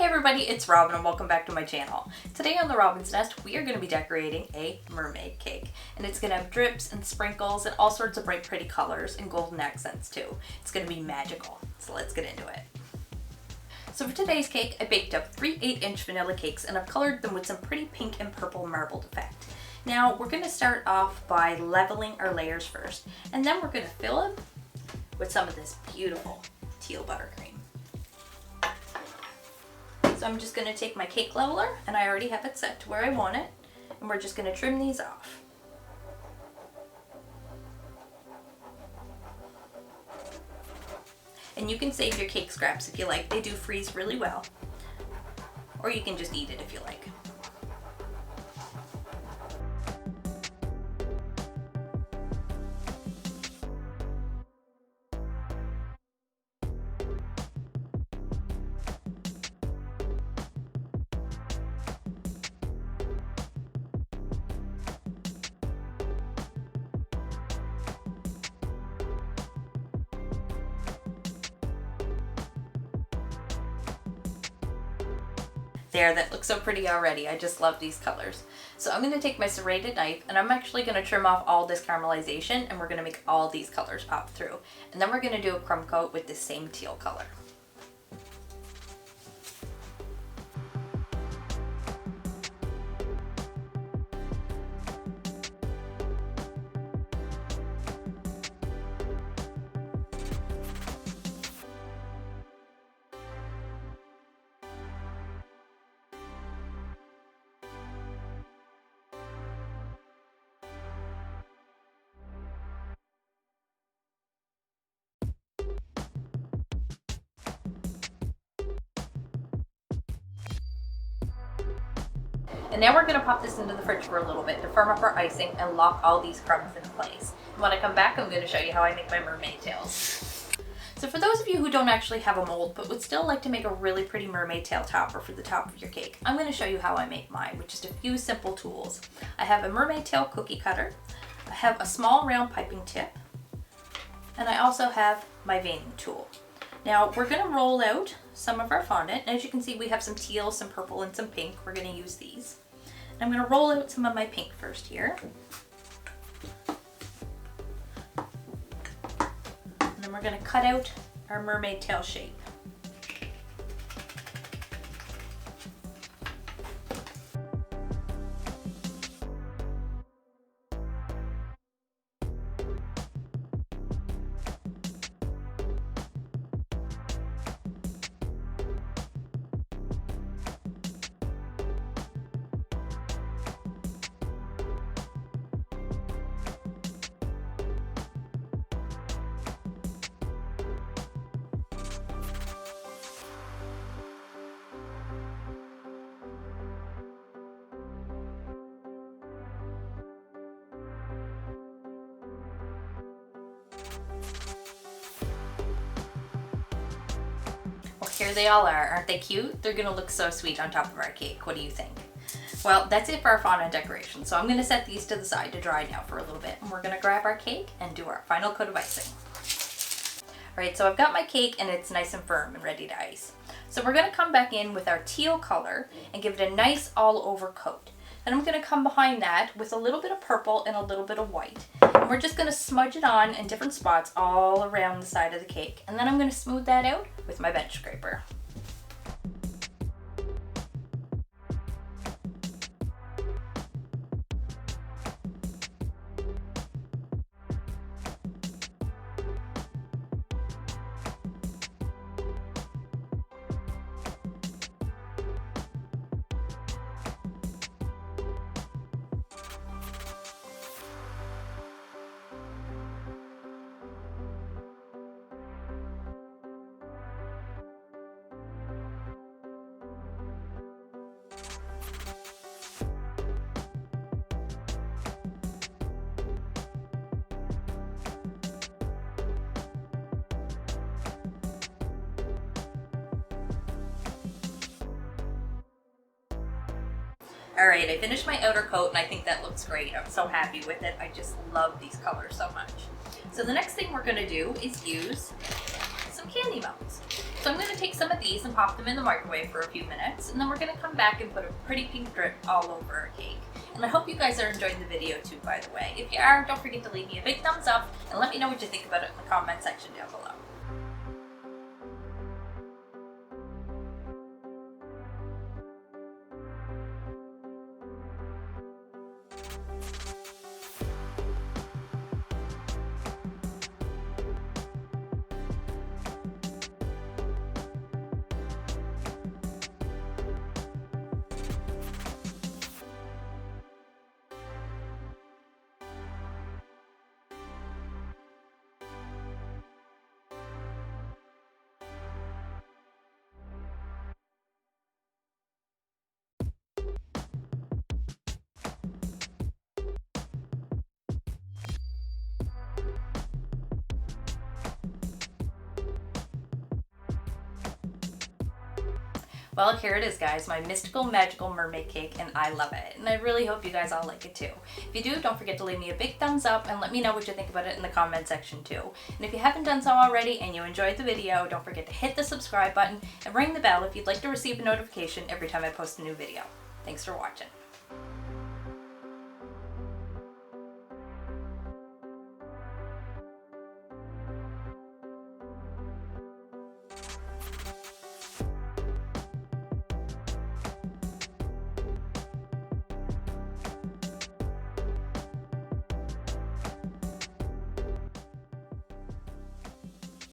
everybody, it's Robin and welcome back to my channel. Today on the Robin's Nest, we are going to be decorating a mermaid cake. And it's going to have drips and sprinkles and all sorts of bright pretty colors and golden accents too. It's going to be magical, so let's get into it. So for today's cake, I baked up 3 8-inch vanilla cakes and I've colored them with some pretty pink and purple marbled effect. Now we're going to start off by leveling our layers first, and then we're going to fill them with some of this beautiful teal buttercream. So I'm just going to take my cake leveler, and I already have it set to where I want it, and we're just going to trim these off. And you can save your cake scraps if you like, they do freeze really well, or you can just eat it if you like. There, that looks so pretty already. I just love these colors. So I'm going to take my serrated knife and I'm actually going to trim off all this caramelization, and we're going to make all these colors pop through. And then we're going to do a crumb coat with this same teal color. And now we're going to pop this into the fridge for a little bit to firm up our icing and lock all these crumbs in place. And when I come back, I'm going to show you how I make my mermaid tails. So for those of you who don't actually have a mold but would still like to make a really pretty mermaid tail topper for the top of your cake, I'm going to show you how I make mine with just a few simple tools. I have a mermaid tail cookie cutter, I have a small round piping tip, and I also have my veining tool. Now we're going to roll out some of our fondant. As you can see, we have some teal, some purple, and some pink. We're going to use these. I'm going to roll out some of my pink first here. And then we're going to cut out our mermaid tail shape. Here they all are. Aren't they cute? They're gonna look so sweet on top of our cake. What do you think? Well, that's it for our fondant decoration. So I'm gonna set these to the side to dry now for a little bit, and we're gonna grab our cake and do our final coat of icing. All right, so I've got my cake and it's nice and firm and ready to ice. So we're gonna come back in with our teal color and give it a nice all over coat. Then I'm gonna come behind that with a little bit of purple and a little bit of white. And we're just gonna smudge it on in different spots all around the side of the cake. And then I'm gonna smooth that out with my bench scraper. All right, I finished my outer coat and I think that looks great. I'm so happy with it. I just love these colors so much. So the next thing we're gonna do is use some candy melons. So I'm going to take some of these and pop them in the microwave for a few minutes, and then we're going to come back and put a pretty pink drip all over our cake. And I hope you guys are enjoying the video too, by the way. If you are, don't forget to leave me a big thumbs up and let me know what you think about it in the comment section down below. Well, here it is, guys, my mystical, magical mermaid cake, and I love it. And I really hope you guys all like it too. If you do, don't forget to leave me a big thumbs up and let me know what you think about it in the comment section too. And if you haven't done so already and you enjoyed the video, don't forget to hit the subscribe button and ring the bell if you'd like to receive a notification every time I post a new video. Thanks for watching.